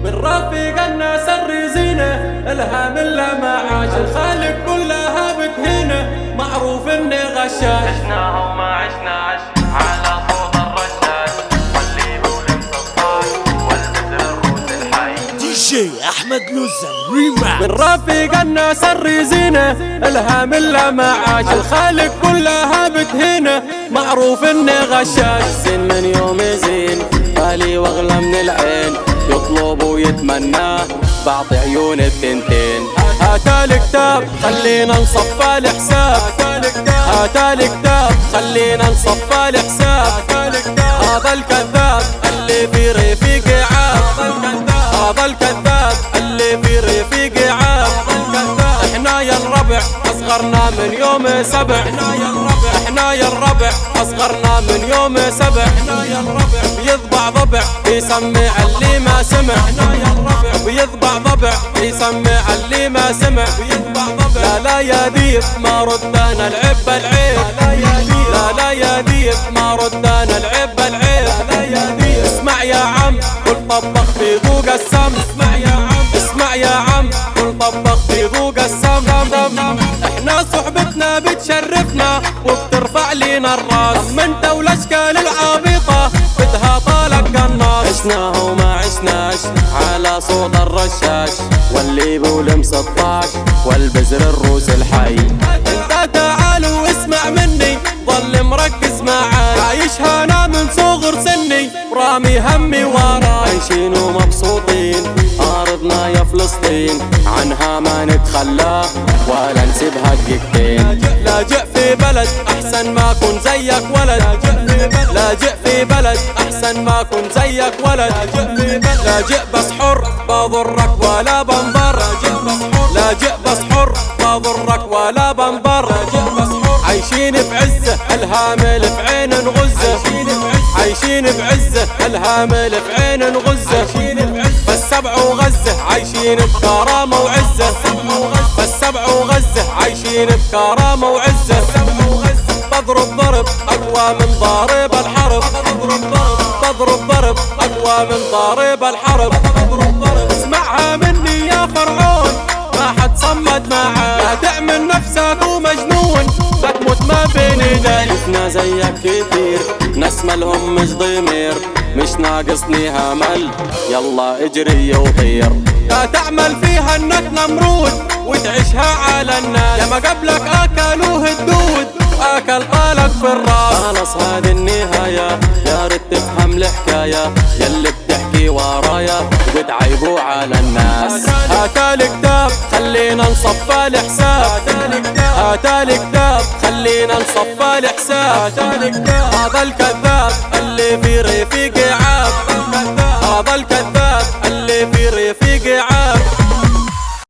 من رفيق الناس الرزينة الها من لما عاش الخالق كلها بتهينه معروف اني غشاش عشناها وما عشناش على صوت الرشاش واللي بولم صفاش والبزر الروس الحي دي جي احمد لوزر ريماكس. من رفيق الناس الرزينة الها من لما عاش الخالق كلها بتهينه معروف اني غشاش زين من يوم زين بالي واغلى من العين يطلب ويتمناه بعطي عيون التنتين. هاتا الكتاب خلينا نصفى الحساب هاتا الكتاب خلينا نصفى الحساب هذا الكذاب اللي في رفيق عاب هذا الكذاب اللي في رفيق عاب احنا يا الربع اصغرنا من يوم سبع احنا يا الربع اصغرنا من يوم سبع بيضبع ضبع يسمع اللي ما سمع بيضبع ضبع يسمع اللي ما سمع لا لا يا ديب ما ردنا العب العيب لا يا ديب ما ردنا العب العيب اسمع يا عم كل طبخ في ذوق السم اسمع يا عم كل طبخ في ذوق السم احنا صحبتنا بتشرفنا وبترفع لينا الراس من انت والاشكال العبيطة بدها طالك قناص عشناها وما عشناش على صوت الرشاش واللي بولم 16 والبزر الروس الحي. انت تعال واسمع مني ضل مركز معاي عايشها انا من صغر سني رامي همي وراي عايشين ومبسوطين ارضنا يا فلسطين عنها ما نتخلى ولا نسيبها دقيقتين. لاجئ في بلد احسن ما كن زيك ولد لاجئ في بلد احسن ما كن زيك ولد لاجئ بس حر بضرك ولا بنبر لاجئ بس حر بضرك ولا بنبر عايشين بعزه الهامل بعين غزه عايشين بعزه الهامل بعين غزه بس سبع وغزه عايشين بكرامه وعزه بس سبع وغزه عايشين بكرامه وعزه بضرب ضرب اقوى من ضارب الحرب بضرب ضرب اقوى من ضارب الحرب اسمعها مني يا فرعون ما حد صمد معاك لا تعمل نفسك ومجنون بتموت ما بين ايديك شفنا زيك كتير ناس مالهم مش ضمير مش ناقصني همل يلا اجري وطير لا تعمل فيها انك نمرود وتعيشها على الناس يا ما قبلك اكلوه الدود واكل طالك في الراس خلاص هذه النهاية يا ريت تفهم الحكاية يلي بتحكي ورايا وبتعيبوا على الناس. هاتا الكتاب خلينا نصفى الحساب هاتا الكتاب خلينا نصفى الحساب هذا الكذاب اللي في رفيق